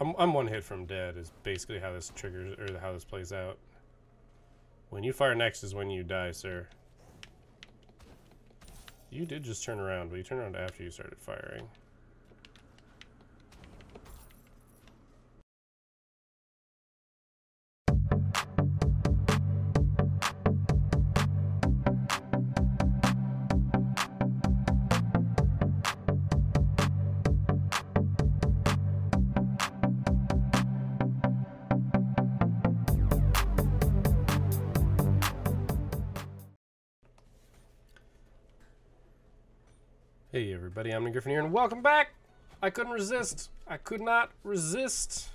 I'm one hit from dead is basically how this triggers, or how this plays out. When you fire next is when you die, sir. You did just turn around, but you turned around after you started firing. Hey everybody, I'm Nick Griffin here, and welcome back! I couldn't resist. I could not resist.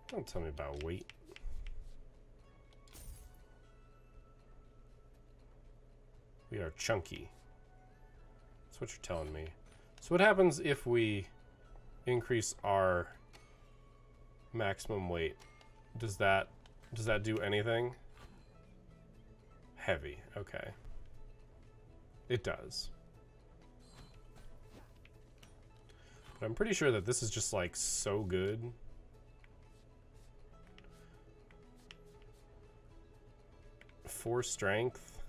Don't tell me about weight. We are chunky. That's what you're telling me. So what happens if we increase our maximum weight? Does that do anything? Heavy. Okay. It does. But I'm pretty sure that this is just like so good. For strength.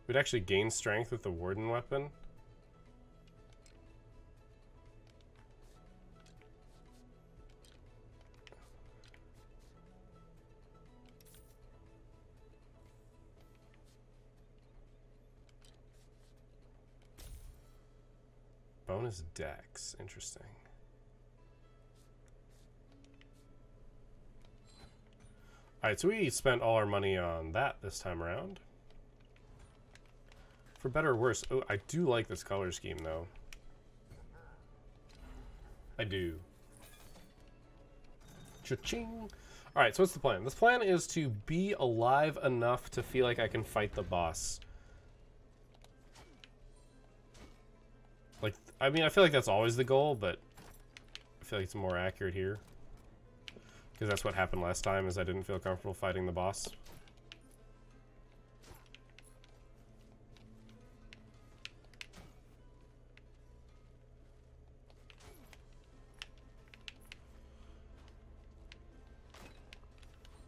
We'd actually gain strength with the warden weapon. Bonus dex. Interesting. Alright, so we spent all our money on that this time around. For better or worse. Oh, I do like this color scheme, though. I do. Cha-ching! Alright, so what's the plan? This plan is to be alive enough to feel like I can fight the boss. Like, I mean, I feel like that's always the goal, but I feel like it's more accurate here. Because that's what happened last time, is I didn't feel comfortable fighting the boss.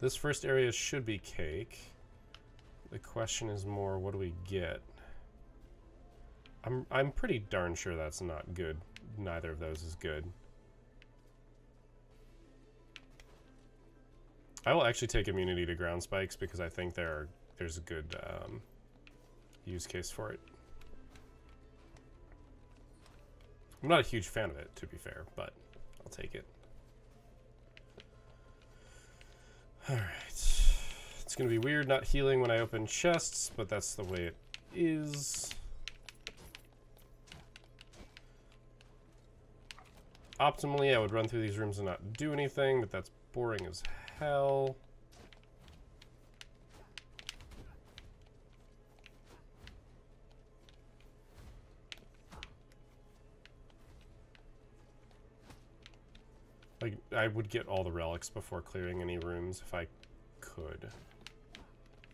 This first area should be cake. The question is more, what do we get? I'm pretty darn sure that's not good. Neither of those is good. I will actually take immunity to ground spikes because I think there's a good use case for it. I'm not a huge fan of it, to be fair, but I'll take it. Alright. It's gonna be weird not healing when I open chests, but that's the way it is. Optimally, I would run through these rooms and not do anything, but that's boring as hell. Like, I would get all the relics before clearing any rooms if I could.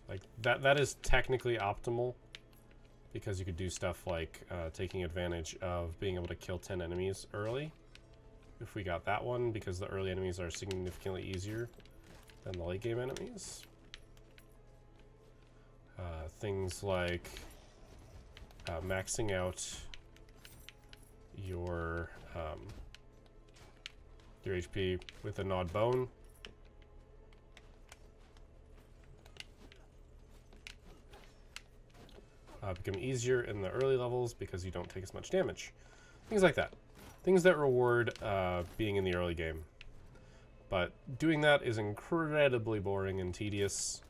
Like, that is technically optimal, because you could do stuff like taking advantage of being able to kill 10 enemies early. If we got that one, because the early enemies are significantly easier than the late game enemies. Things like maxing out your HP with a gnawed bone. Become easier in the early levels because you don't take as much damage. Things like that. Things that reward being in the early game. But doing that is incredibly boring and tedious.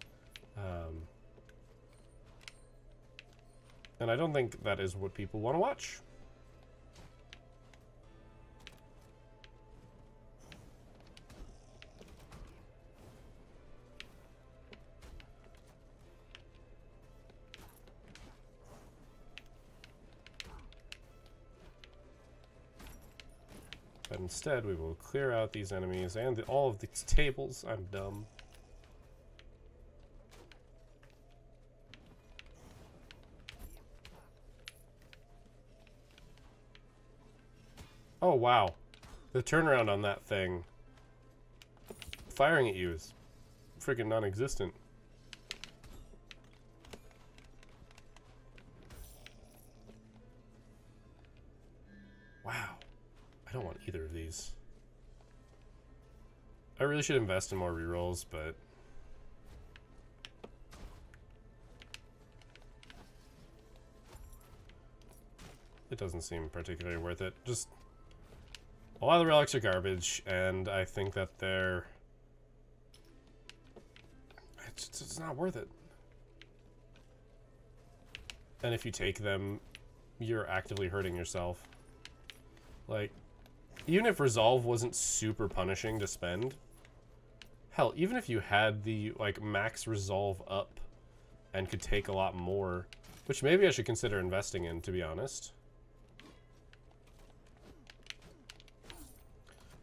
And I don't think that is what people want to watch. But instead, we will clear out these enemies and all of these tables. I'm dumb. Oh, wow. The turnaround on that thing firing at you is freaking non-existent. Wow. I don't want either of these. I really should invest in more rerolls, but it doesn't seem particularly worth it. Just a lot of the relics are garbage, and I think that they're it's not worth it. And if you take them, you're actively hurting yourself. Like, even if resolve wasn't super punishing to spend, hell, even if you had the like max resolve up and could take a lot more, which maybe I should consider investing in, to be honest.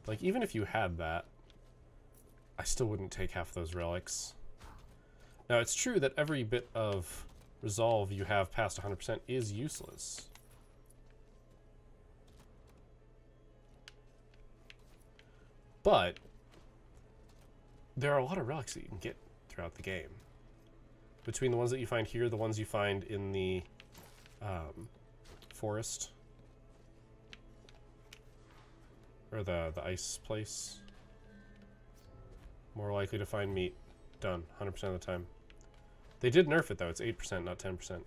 Like, even if you had that, I still wouldn't take half those relics. Now, it's true that every bit of resolve you have past 100% is useless. But there are a lot of relics that you can get throughout the game. Between the ones that you find here, the ones you find in the forest, or the ice place. More likely to find meat. Done. 100% of the time. They did nerf it though. It's 8%, not 10%.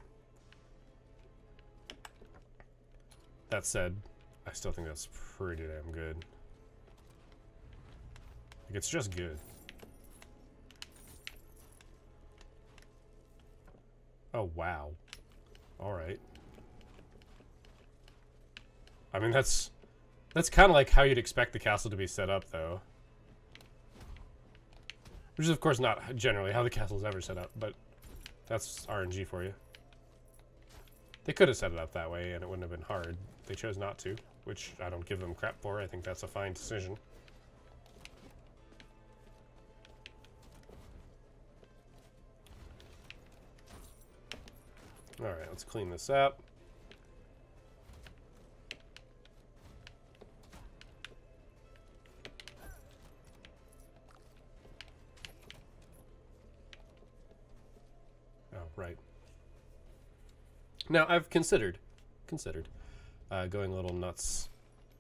That said, I still think that's pretty damn good. Like, it's just good. Oh, wow. Alright. I mean, that's kind of like how you'd expect the castle to be set up, though. Which is, of course, not generally how the castle is ever set up, but that's RNG for you. They could have set it up that way, and it wouldn't have been hard. They chose not to, which I don't give them crap for. I think that's a fine decision. Alright, let's clean this up. Oh, right. Now, I've considered going a little nuts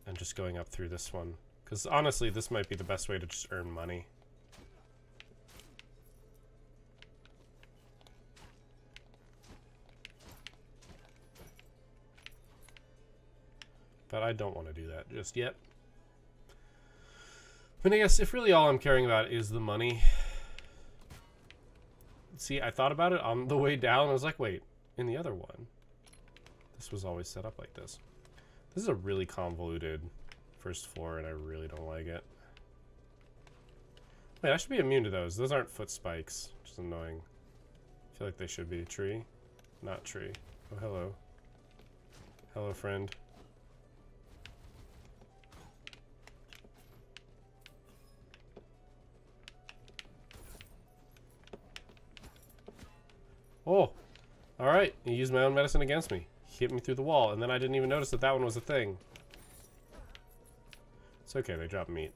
and just going up through this one. Because honestly, this might be the best way to just earn money. But I don't want to do that just yet. I mean, I guess if really all I'm caring about is the money. See, I thought about it on the way down. I was like, wait, in the other one, this was always set up like this. This is a really convoluted first floor, and I really don't like it. Wait, I should be immune to those. Those aren't foot spikes, which is annoying. I feel like they should be. Tree? Not tree. Oh, hello. Hello, friend. Oh, alright. He used my own medicine against me. He hit me through the wall, and then I didn't even notice that that one was a thing. It's okay, they drop meat.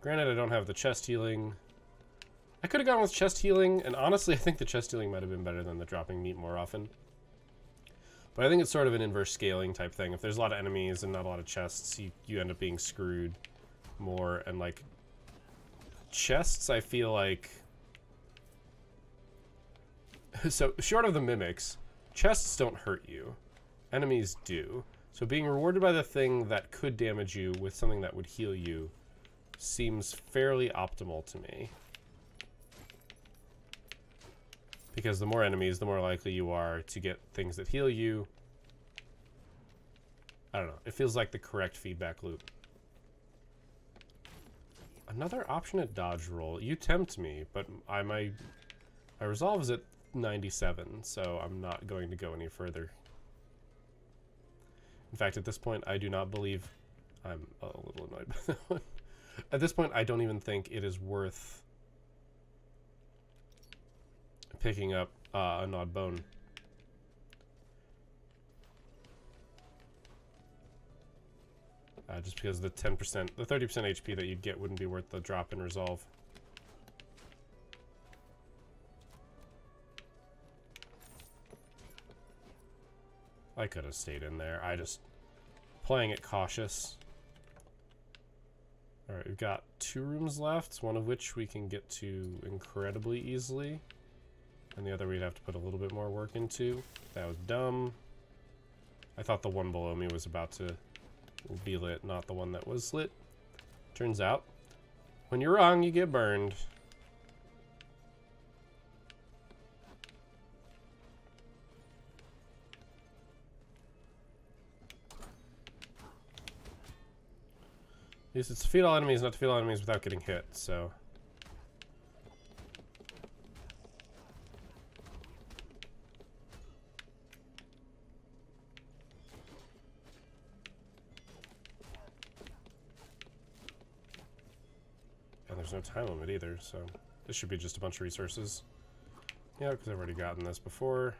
Granted, I don't have the chest healing. I could have gone with chest healing, and honestly, I think the chest healing might have been better than the dropping meat more often. But I think it's sort of an inverse scaling type thing. If there's a lot of enemies and not a lot of chests, you end up being screwed more, and like chests, I feel like, so short of the mimics, chests don't hurt you, enemies do. So being rewarded by the thing that could damage you with something that would heal you seems fairly optimal to me, because the more enemies, the more likely you are to get things that heal you. I don't know, it feels like the correct feedback loop. Another option at dodge roll. You tempt me, but my resolve is at 97, so I'm not going to go any further. In fact, at this point, I do not believe... I'm a little annoyed by that one. At this point, I don't even think it is worth picking up a gnawed bone. Just because the 10%, the 30% HP that you'd get wouldn't be worth the drop in resolve. I could have stayed in there. I just playing it cautious. Alright, we've got 2 rooms left, one of which we can get to incredibly easily. And the other we'd have to put a little bit more work into. That was dumb. I thought the one below me was about to be lit, not the one that was lit. Turns out, when you're wrong, you get burned. At least it's to defeat all enemies, not to defeat all enemies without getting hit, so... And there's no time limit either, so... This should be just a bunch of resources. Yeah, because I've already gotten this before.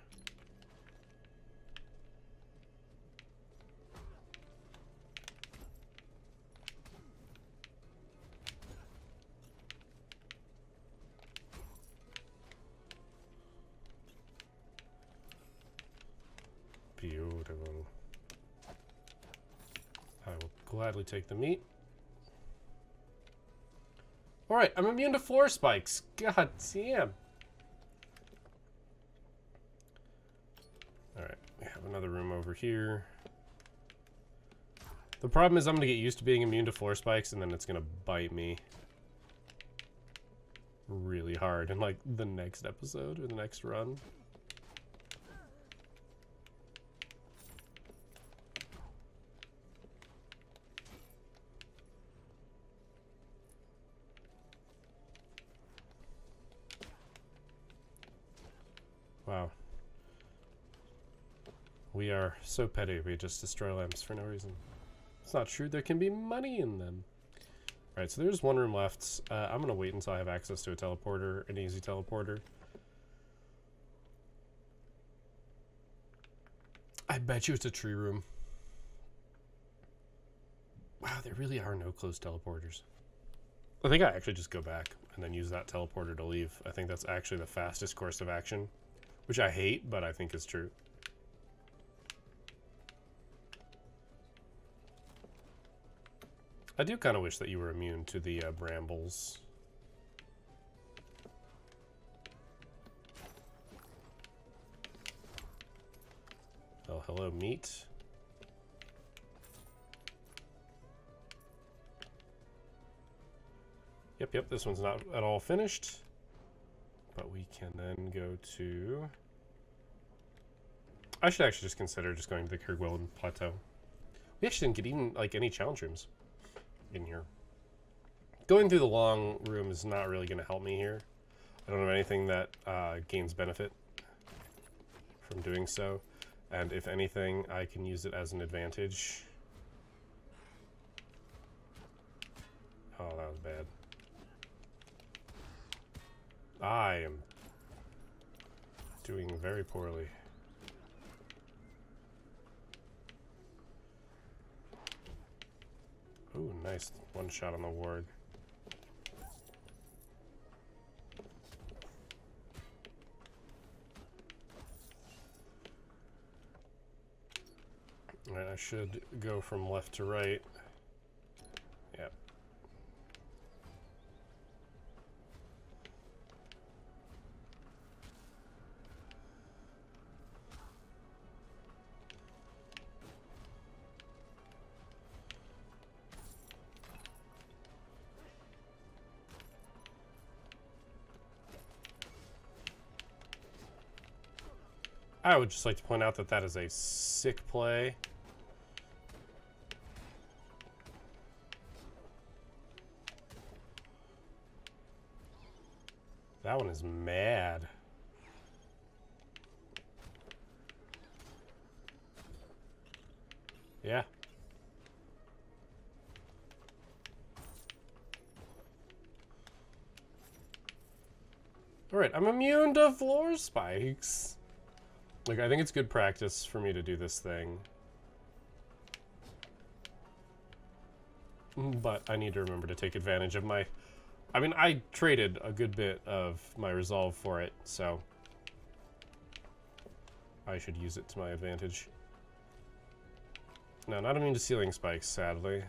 Beautiful. I will gladly take the meat. Alright, I'm immune to floor spikes. God damn. Alright, we have another room over here. The problem is I'm gonna get used to being immune to floor spikes and then it's gonna bite me really hard in like the next episode or the next run. Wow. We are so petty, we just destroy lamps for no reason. It's not true, there can be money in them. Alright, so there's one room left. I'm gonna wait until I have access to a teleporter, an easy teleporter. I bet you it's a tree room. Wow, there really are no closed teleporters. I think I actually just go back and then use that teleporter to leave. I think that's actually the fastest course of action. Which I hate, but I think is true. I do kind of wish that you were immune to the brambles. Oh, hello, meat. Yep, this one's not at all finished. But we can then go to... I should actually just consider just going to the Kirgwell Plateau. We actually didn't get even, like, any challenge rooms in here. Going through the long room is not really going to help me here. I don't have anything that gains benefit from doing so. And if anything, I can use it as an advantage. Oh, that was bad. I am doing very poorly. Ooh, nice one shot on the ward. Alright, I should go from left to right. Yep. I would just like to point out that that is a sick play. That one is mad. Yeah. Alright, I'm immune to floor spikes. Like, I think it's good practice for me to do this thing. but I need to remember to take advantage of my... I mean, I traded a good bit of my resolve for it, so I should use it to my advantage. No, not immune to ceiling spikes, sadly.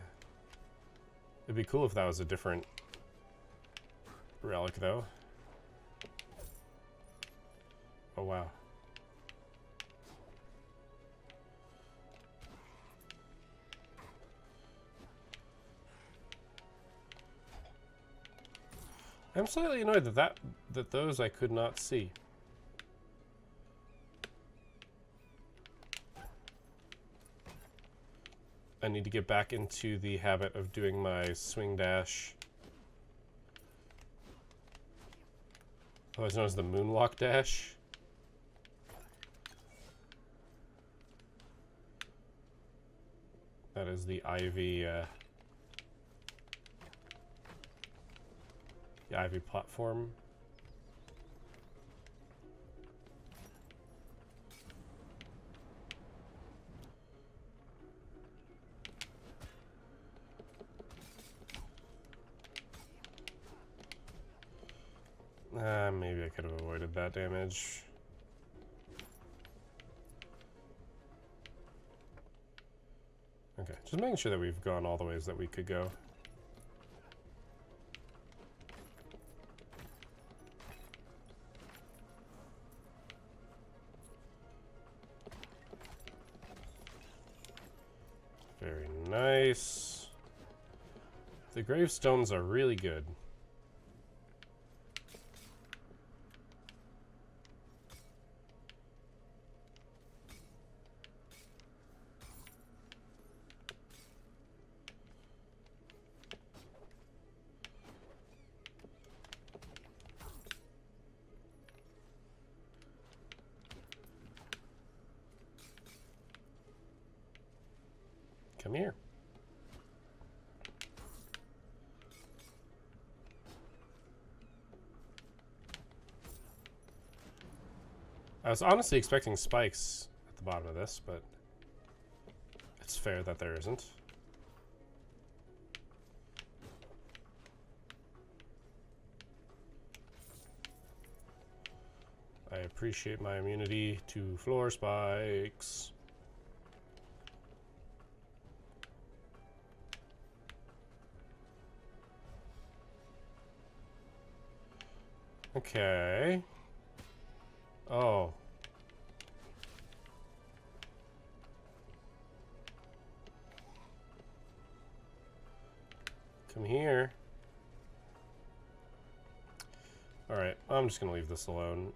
It'd be cool if that was a different relic, though. Oh, wow. I'm slightly annoyed that those I could not see. I need to get back into the habit of doing my swing dash. Otherwise known as the moonwalk dash. That is the Ivy, the Ivy platform. Maybe I could have avoided that damage. Okay, just making sure that we've gone all the ways that we could go. Very nice. The gravestones are really good. Come here. I was honestly expecting spikes at the bottom of this, but it's fair that there isn't. I appreciate my immunity to floor spikes. Okay. Oh. Come here. Alright, I'm just gonna leave this alone.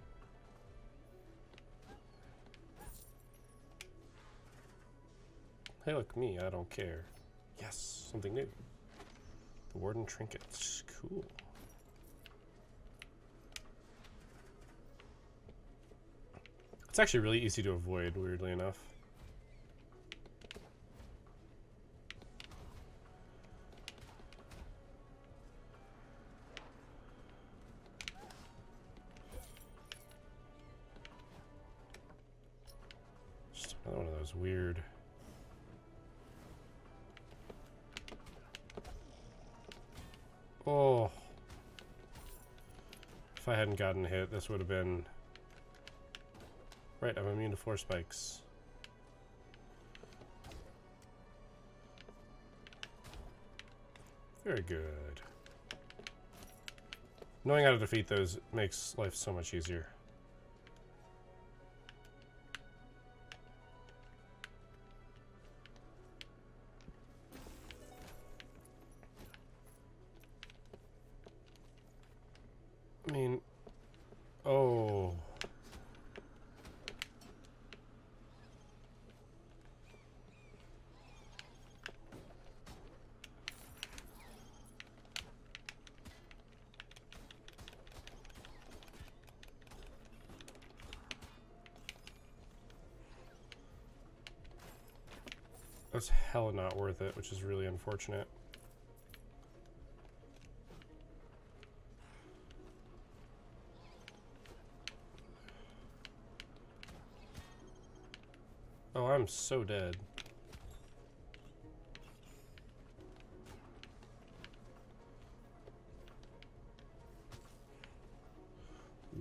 Hey, look, me, I don't care. Yes, something new. The Warden Trinkets. Cool. It's actually really easy to avoid, weirdly enough. Just another one of those weird... Oh. If I hadn't gotten hit, this would have been... Right, I'm immune to floor spikes. Very good. Knowing how to defeat those makes life so much easier. I mean... Oh... That's hella not worth it, which is really unfortunate. Oh, I'm so dead.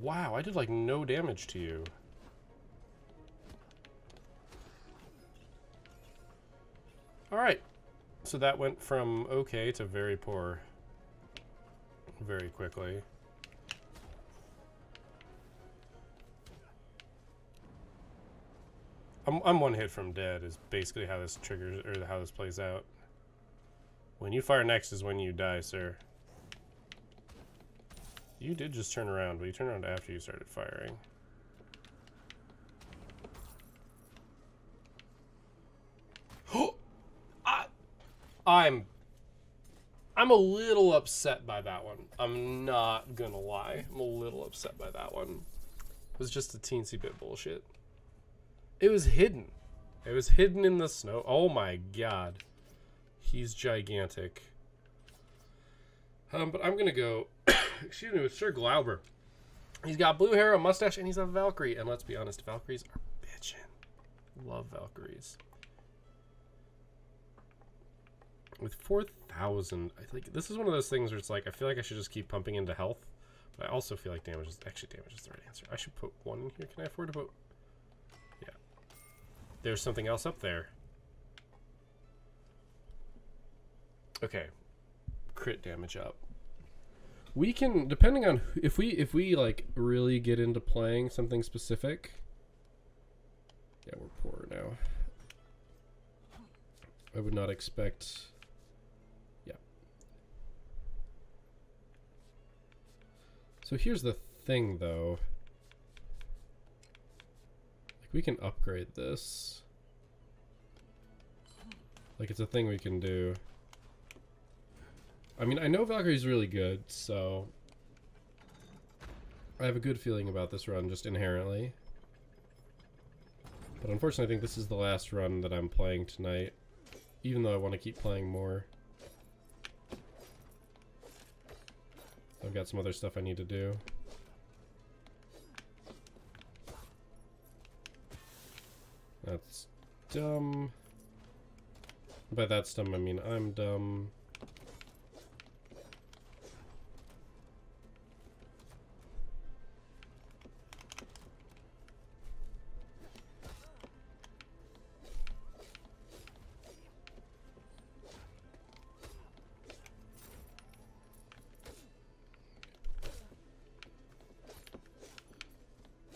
Wow, I did like no damage to you. Alright. So that went from okay to very poor very quickly. I'm one hit from dead is basically how this triggers, or how this plays out. When you fire next is when you die, sir. You did just turn around, but you turned around after you started firing. I'm a little upset by that one. I'm not gonna lie. I'm a little upset by that one. It was just a teensy bit bullshit. It was hidden. It was hidden in the snow. Oh my god. He's gigantic. But I'm gonna go, excuse me, with Sir Glauber. He's got blue hair, a mustache, and he's a Valkyrie. And let's be honest, Valkyries are bitchin'. Love Valkyries. With 4,000, I think this is one of those things where it's like, I feel like I should just keep pumping into health. But I also feel like damage is the right answer. I should put 1 in here. Can I afford to put? Yeah. There's something else up there. Okay. Crit damage up. We can, depending on if we like really get into playing something specific. Yeah, we're poor now. I would not expect. Yeah. So here's the thing, though. Like, we can upgrade this. Like, it's a thing we can do. I mean, I know Valkyrie's really good, so I have a good feeling about this run just inherently. But unfortunately, I think this is the last run that I'm playing tonight, even though I want to keep playing more. I've got some other stuff I need to do. That's dumb. By that's dumb, I mean I'm dumb.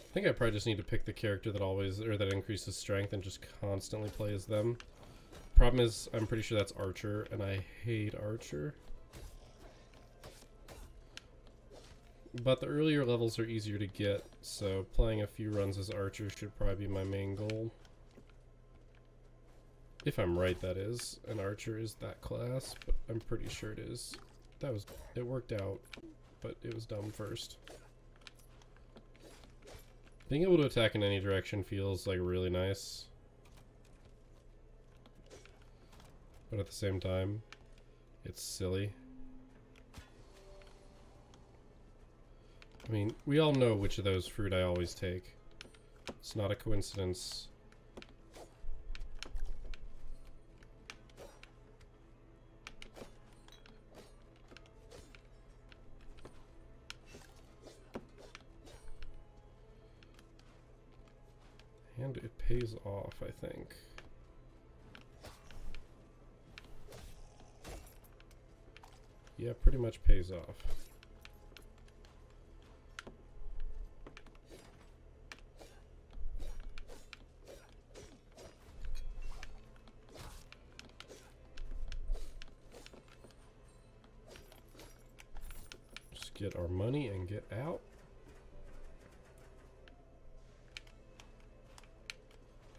I think I probably just need to pick the character that always, or that increases strength and just constantly play as them. Problem is, I'm pretty sure that's Archer, and I hate Archer. But the earlier levels are easier to get, so playing a few runs as Archer should probably be my main goal. If I'm right, that is. An Archer is that class, but I'm pretty sure it is. It worked out, but it was dumb first. Being able to attack in any direction feels like really nice. But at the same time, it's silly. I mean, we all know which of those fruit I always take. It's not a coincidence. And it pays off, I think. Yeah, pretty much pays off. Just get our money and get out.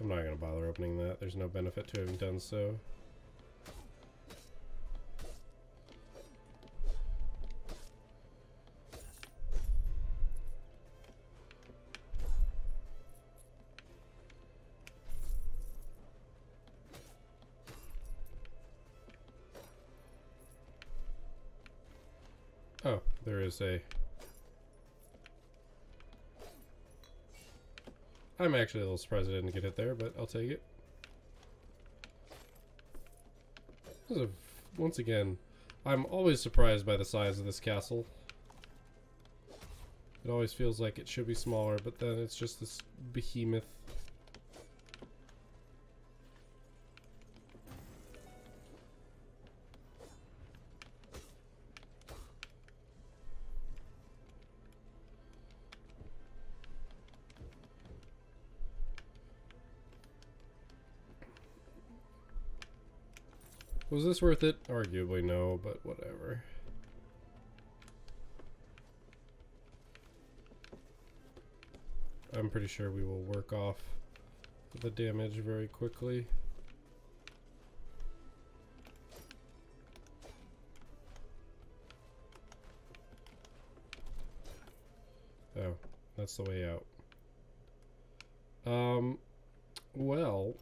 I'm not going to bother opening that. There's no benefit to having done so. Oh, there is a... I'm actually a little surprised I didn't get it there, but I'll take it. Once again, I'm always surprised by the size of this castle. It always feels like it should be smaller, but then it's just this behemoth. Was this worth it? Arguably no, but whatever. I'm pretty sure we will work off the damage very quickly. Oh, that's the way out. Well,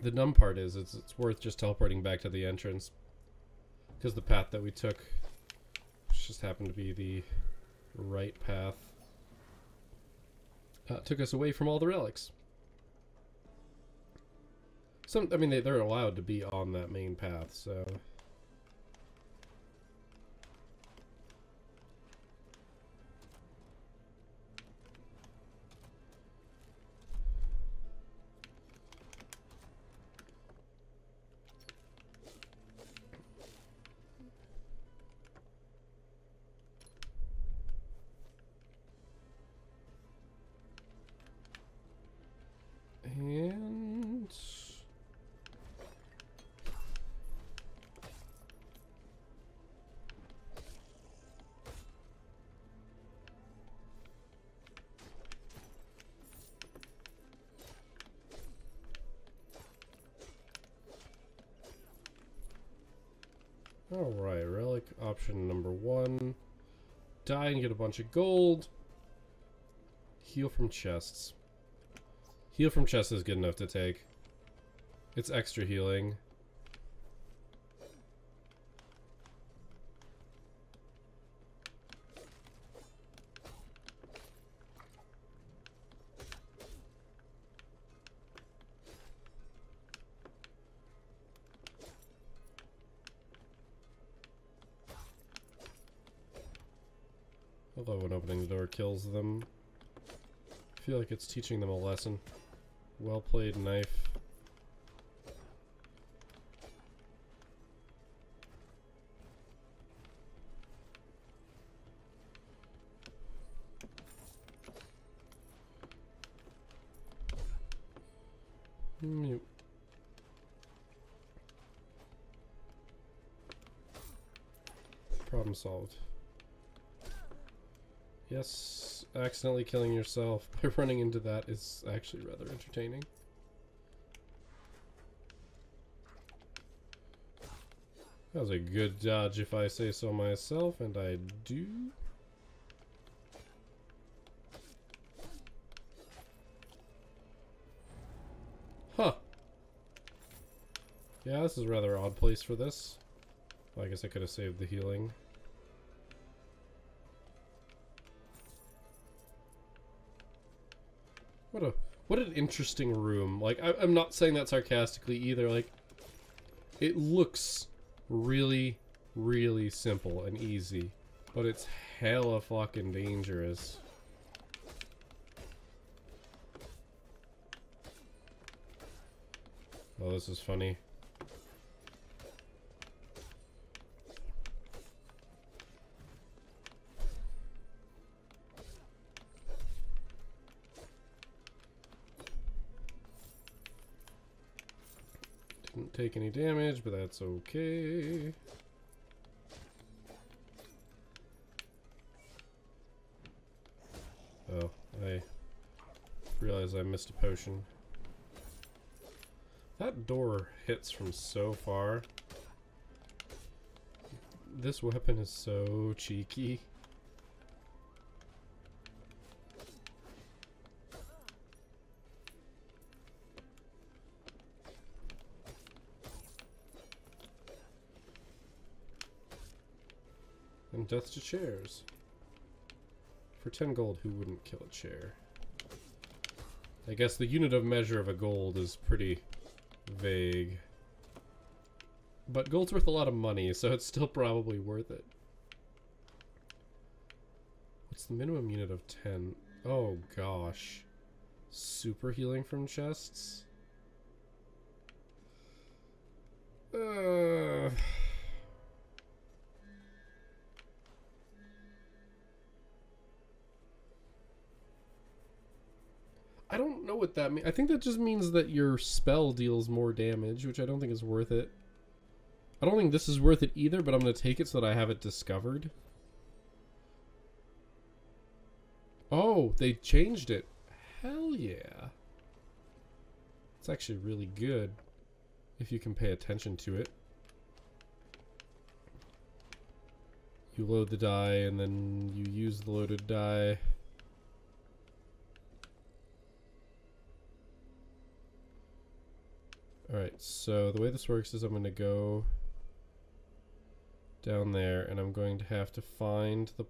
the dumb part is it's worth just teleporting back to the entrance, because the path that we took just happened to be the right path. Took us away from all the relics. I mean, they're allowed to be on that main path, so... And... Alright, relic option number 1. Die and get a bunch of gold. Heal from chests. Heal from chests is good enough to take. It's extra healing. Although when opening the door kills them. I feel like it's teaching them a lesson. Well played, knife. Mute. Problem solved. Yes, accidentally killing yourself by running into that is actually rather entertaining. That was a good dodge if I say so myself, and I do. Huh. Yeah, this is a rather odd place for this. Well, I guess I could have saved the healing. What an interesting room. Like, I'm not saying that sarcastically either. Like, it looks really, really simple and easy, but it's hella fucking dangerous. Oh, this is funny. Didn't take any damage, but that's okay. Oh, I realized I missed a potion. That door hits from so far. This weapon is so cheeky. And death to chairs. For 10 gold, who wouldn't kill a chair? I guess the unit of measure of a gold is pretty vague. But gold's worth a lot of money, so it's still probably worth it. What's the minimum unit of 10? Oh gosh. Super healing from chests? I don't know what that means. I think that just means that your spell deals more damage, which I don't think is worth it. I don't think this is worth it either, but I'm going to take it so that I have it discovered. Oh, they changed it. Hell yeah. It's actually really good if you can pay attention to it. You load the die and then you use the loaded die. Alright, so the way this works is I'm going to go down there and I'm going to have to find the...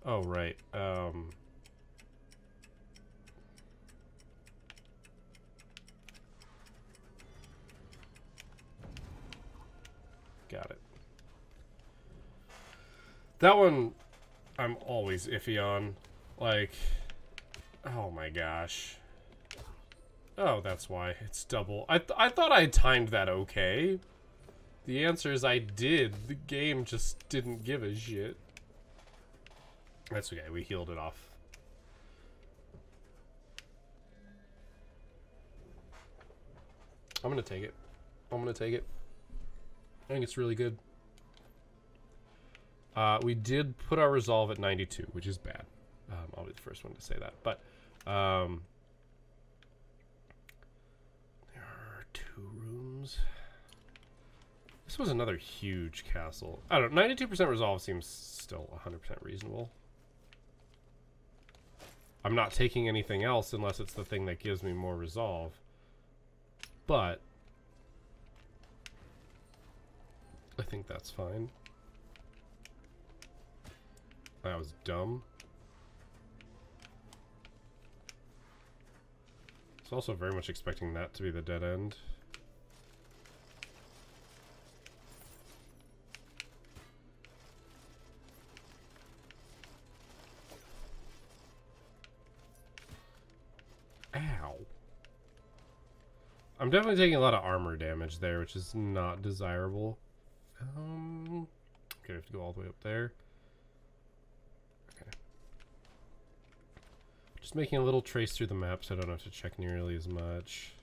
Oh, right. Got it. That one I'm always iffy on. Like, oh my gosh. Oh, that's why. It's double. I thought I timed that okay. The answer is I did. The game just didn't give a shit. That's okay. We healed it off. I'm gonna take it. I'm gonna take it. I think it's really good. We did put our resolve at 92, which is bad. I'll be the first one to say that. But there are 2 rooms. This was another huge castle. I don't know. 92% resolve seems still 100% reasonable. I'm not taking anything else unless it's the thing that gives me more resolve. But I think that's fine. That was dumb. It's also very much expecting that to be the dead end. Ow. I'm definitely taking a lot of armor damage there, which is not desirable. Okay, we have to go all the way up there. Okay. Just making a little trace through the map so I don't have to check nearly as much.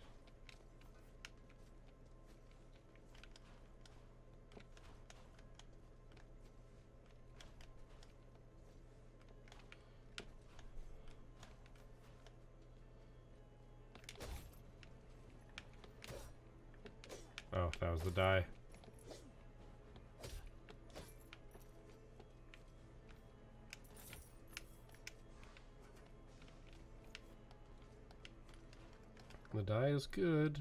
Oh, that was the die. The die is good.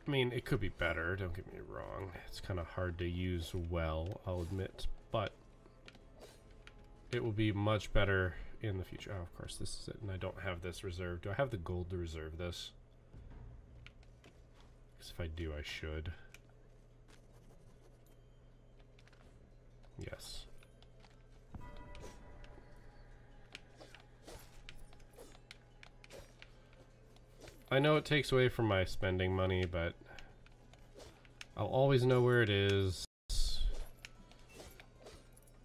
I mean, it could be better, don't get me wrong. It's kind of hard to use well, I'll admit, but it will be much better in the future. Oh, of course, this is it, and I don't have this reserved. Do I have the gold to reserve this? Because if I do, I should. Yes. I know it takes away from my spending money, but I'll always know where it is.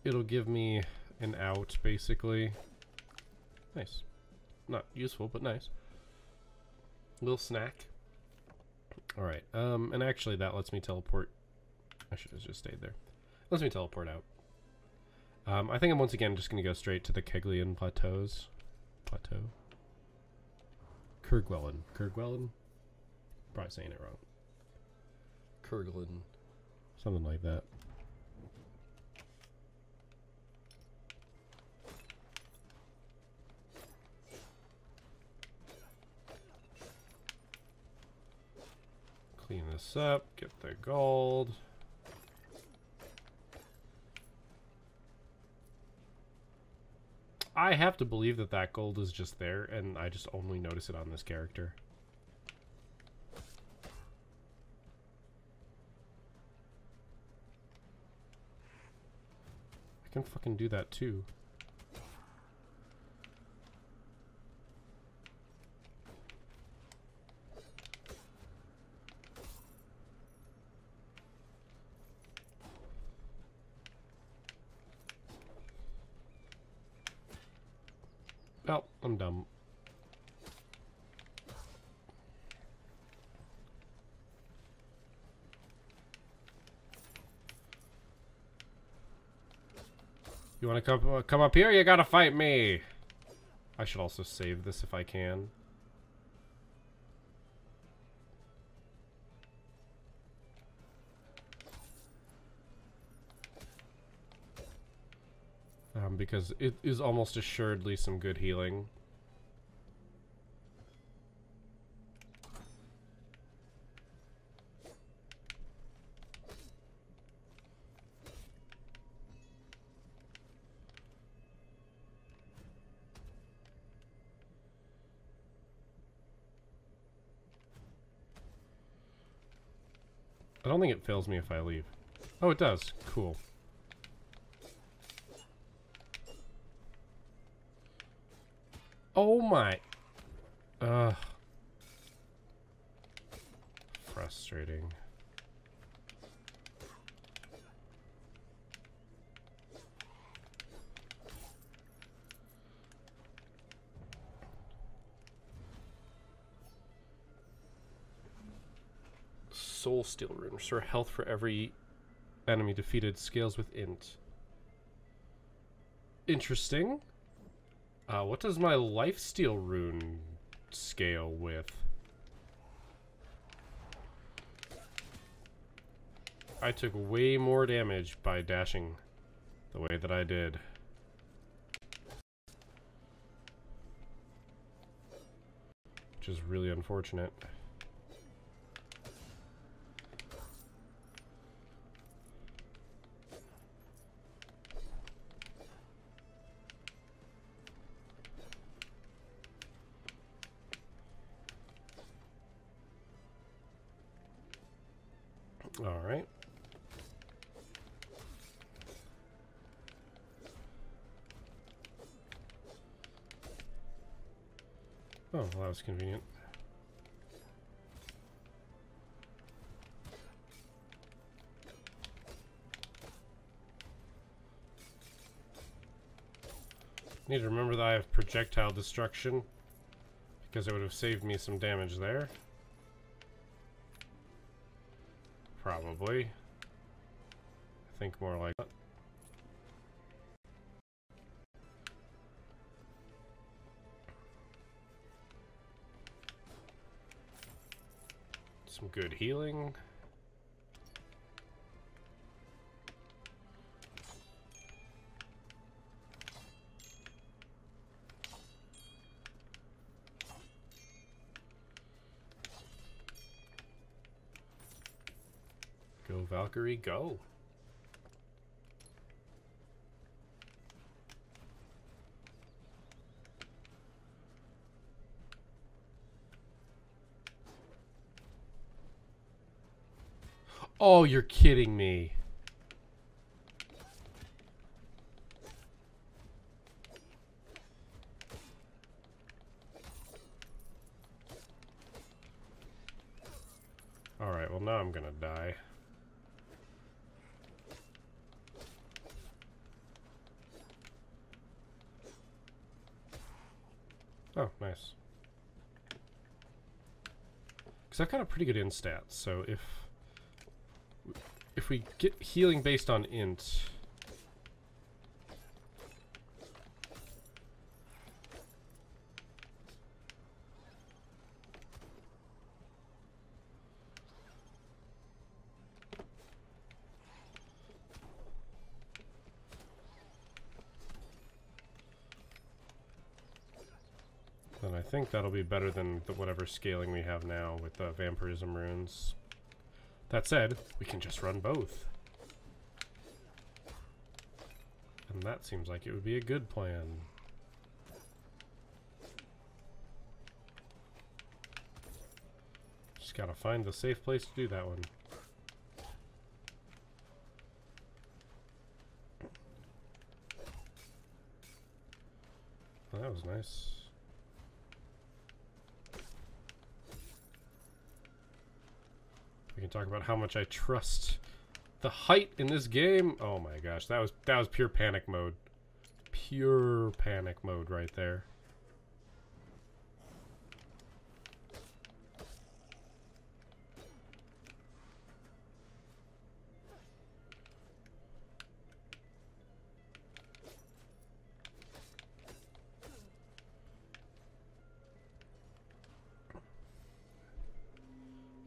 It'll give me an out, basically. Nice. Not useful, but nice. Little snack. Alright, and actually that lets me teleport. I should have just stayed there. Lets me teleport out. I think I'm once again just going to go straight to the Keglian Plateaus. Plateau? Kurgwellen. Kurgwellen? Probably saying it wrong. Kurglen. Something like that. Clean this up, get the gold. I have to believe that that gold is just there, and I just only notice it on this character. can fucking do that too. Oh, I'm dumb. You want to come up here? You gotta fight me. I should also save this if I can. Because it is almost assuredly some good healing. I don't think it fails me if I leave. Oh, it does. Cool. Oh my. Ugh. Frustrating. Soul Steel Rune. Restore health for every enemy defeated. Scales with int. Interesting. What does my Lifesteal Rune scale with? I took way more damage by dashing the way that I did. Which is really unfortunate. All right. Oh, well, that was convenient. Need to remember that I have projectile destruction, because it would have saved me some damage there. Probably. I think more like that. Some good healing. Go, Valkyrie, go. Oh, you're kidding me. Alright, well now I'm gonna die. Oh, nice. Because I've got a pretty good int stats, so if we get healing based on int, then I think that'll be better than whatever scaling we have now with the vampirism runes. That said, we can just run both. And that seems like it would be a good plan. Just gotta find the safe place to do that one. nice. We can talk about how much I trust the height in this game. Oh my gosh, that was pure panic mode. Pure panic mode right there.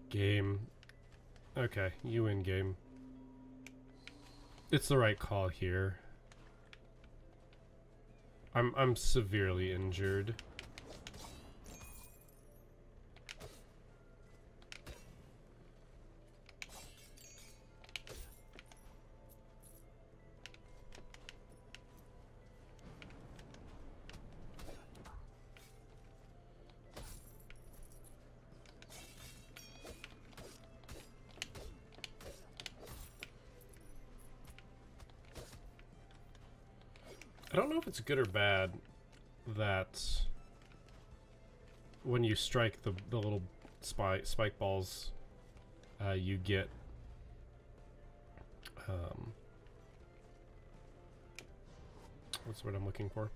Game. Okay, you win game. It's the right call here. I'm severely injured. I don't know if it's good or bad that when you strike the little spike balls, you get what's what I'm looking for?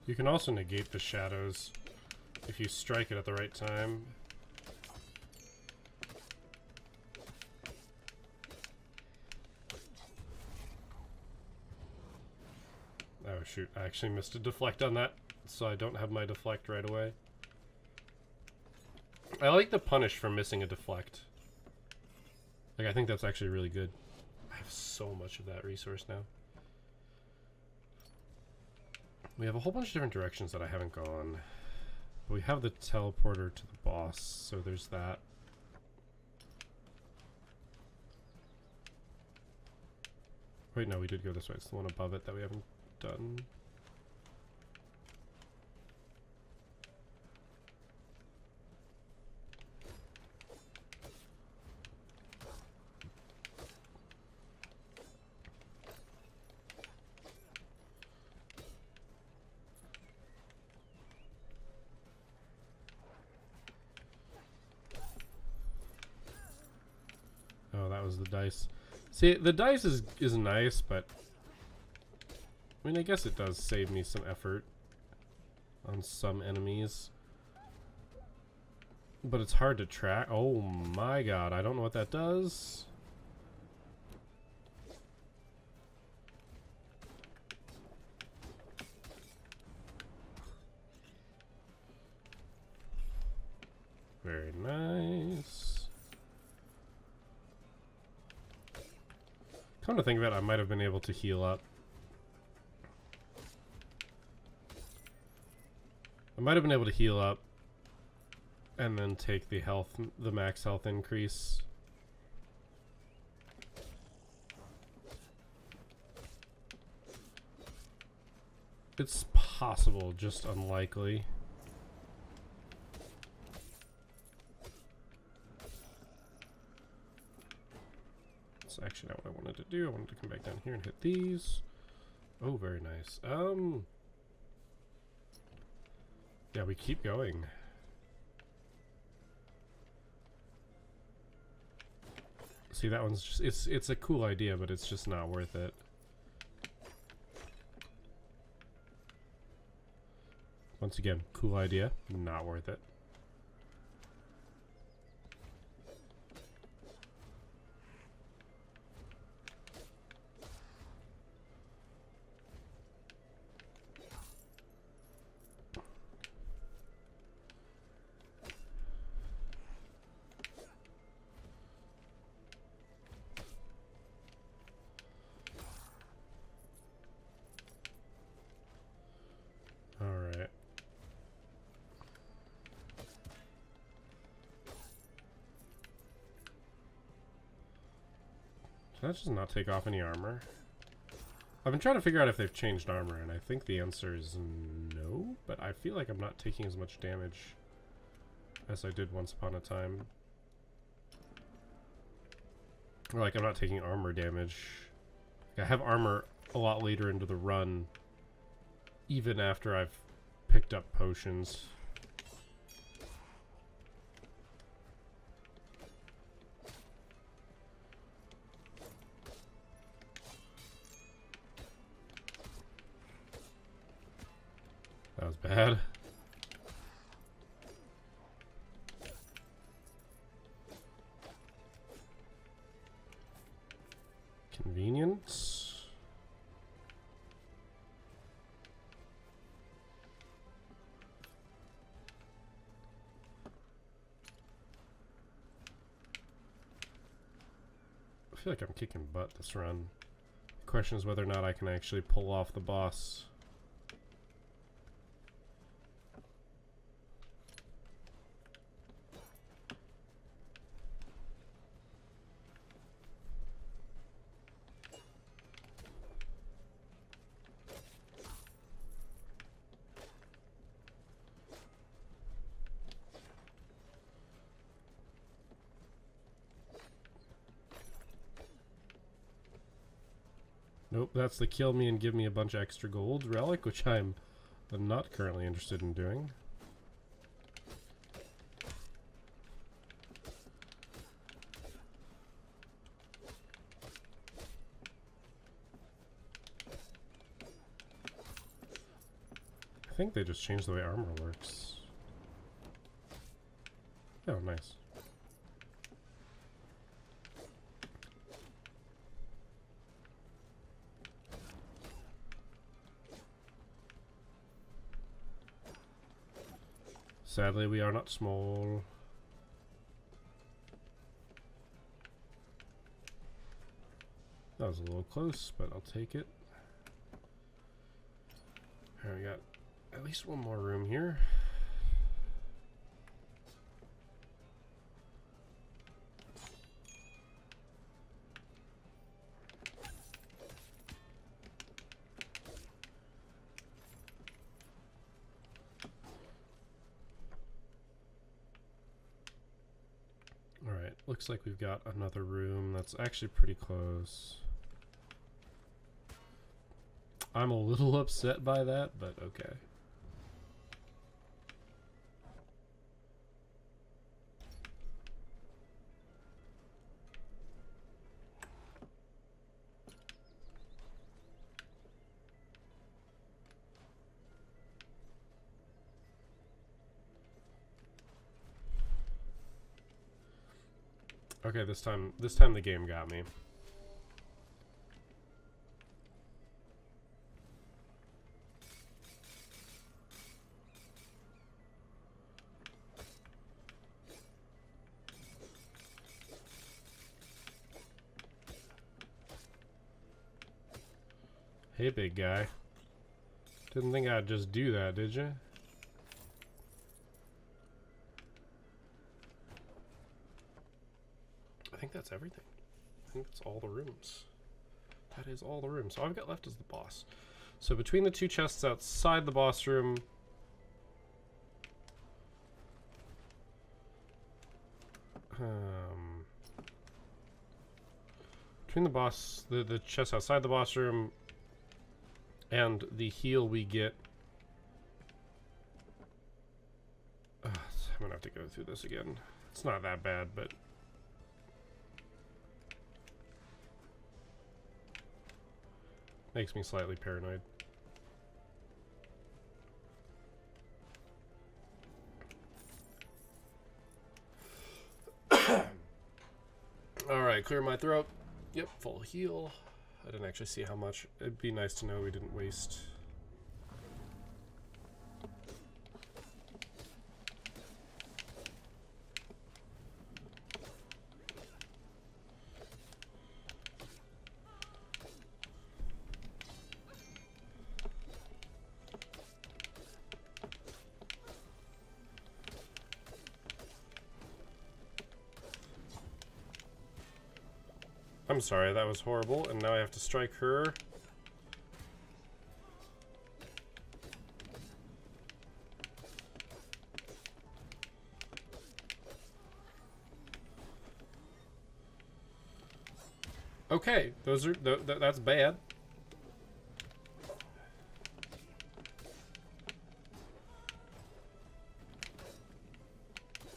You can also negate the shadows if you strike it at the right time. Oh shoot, I actually missed a deflect on that, so I don't have my deflect right away. I like the punish for missing a deflect. Like, I think that's actually really good. I have so much of that resource now. We have a whole bunch of different directions that I haven't gone. But we have the teleporter to the boss, so there's that. Wait, no, we did go this way. It's the one above it that we haven't done. Oh, that was the dice. See, the dice is nice, but I mean, I guess it does save me some effort on some enemies. But it's hard to track. Oh my god, I don't know what that does. Very nice. Come to think of it, I might have been able to heal up. I might have been able to heal up and then take the health, the max health increase. It's possible, just unlikely. That's actually not what I wanted to do. I wanted to come back down here and hit these. Oh, very nice. Yeah, we keep going. See, that one's just, it's a cool idea, but it's just not worth it. Once again, cool idea, not worth it. Alright. Should I just not take off any armor? I've been trying to figure out if they've changed armor, and I think the answer is no, but I feel like I'm not taking as much damage as I did once upon a time. Or like, I'm not taking armor damage. I have armor a lot later into the run, even after I've picked up potions. That was bad. Convenience. I feel like I'm kicking butt this run. The question is whether or not I can actually pull off the boss. Nope, that's the kill me and give me a bunch of extra gold relic, which I'm not currently interested in doing. I think they just changed the way armor works. Oh, nice. Sadly, we are not small. That was a little close, but I'll take it. Alright, we got at least one more room here. Alright, looks like we've got another room that's actually pretty close. I'm a little upset by that, but okay. Okay, this time the game got me. Hey, big guy. Didn't think I'd just do that, did you? I think that's everything. I think that's all the rooms. That is all the rooms. All I've got left is the boss. So between the two chests outside the boss room, between the chest outside the boss room and the heal we get, I'm gonna have to go through this again. It's not that bad, but Makes me slightly paranoid. Alright, clear my throat. Yep, full heal. I didn't actually see how much. It'd be nice to know we didn't waste. I'm sorry, that was horrible, and now I have to strike her. Okay, those are that's bad.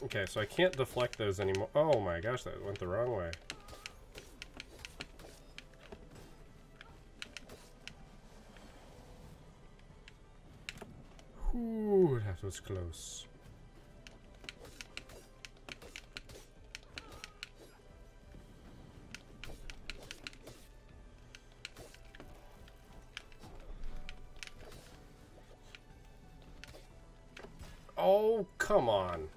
Okay, so I can't deflect those anymore. Oh my gosh, that went the wrong way. Ooh, that was close. Oh, come on.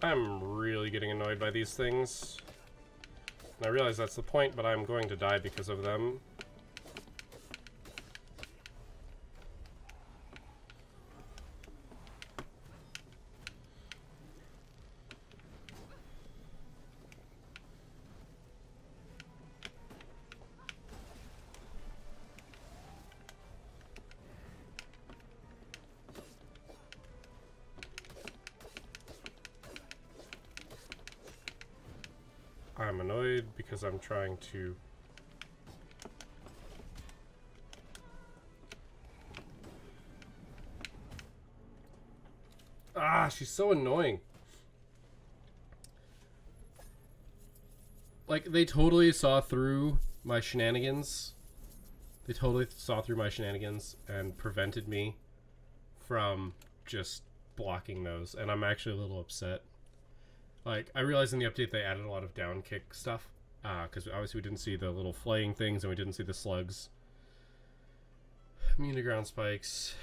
I'm really getting annoyed by these things. And I realize that's the point, but I'm going to die because of them. I'm annoyed because I'm trying to... Ah, she's so annoying. Like, they totally saw through my shenanigans. They totally saw through my shenanigans and prevented me from just blocking those. And I'm actually a little upset. Like, I realized in the update they added a lot of down kick stuff. Because obviously we didn't see the little flaying things and we didn't see the slugs. Immune to ground spikes.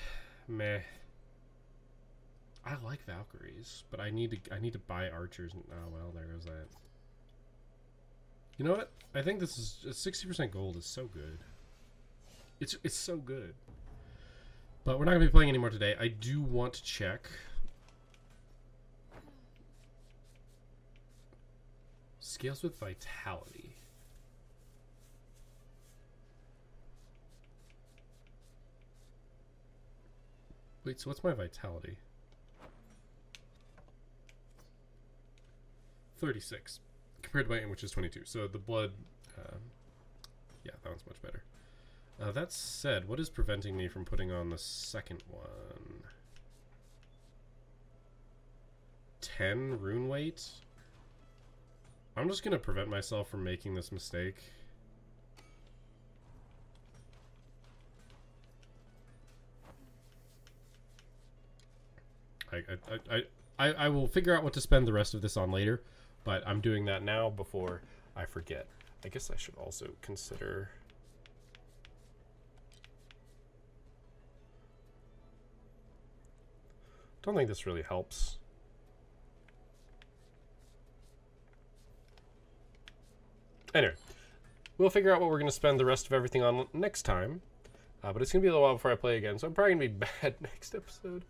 Meh. I like Valkyries, but I need to buy archers. Oh well, there goes that. You know what? I think this is 60% gold is so good. It's so good. But we're not gonna be playing anymore today. I do want to check. Scales with vitality. Wait, so what's my vitality? 36 compared to my aim, which is 22. So the blood, yeah, that one's much better. That said, what is preventing me from putting on the second one? 10 rune weight? I'm just gonna prevent myself from making this mistake. I will figure out what to spend the rest of this on later, but I'm doing that now before I forget. I guess I should also consider... Don't think this really helps. Anyway, we'll figure out what we're going to spend the rest of everything on next time. But it's going to be a little while before I play again, so I'm probably going to be bad next episode.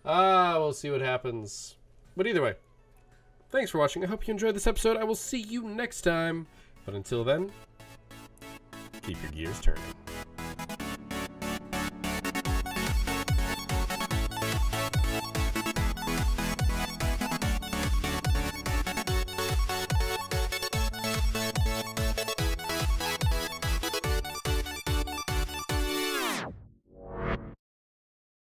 We'll see what happens. But either way, thanks for watching. I hope you enjoyed this episode. I will see you next time. But until then, keep your gears turning.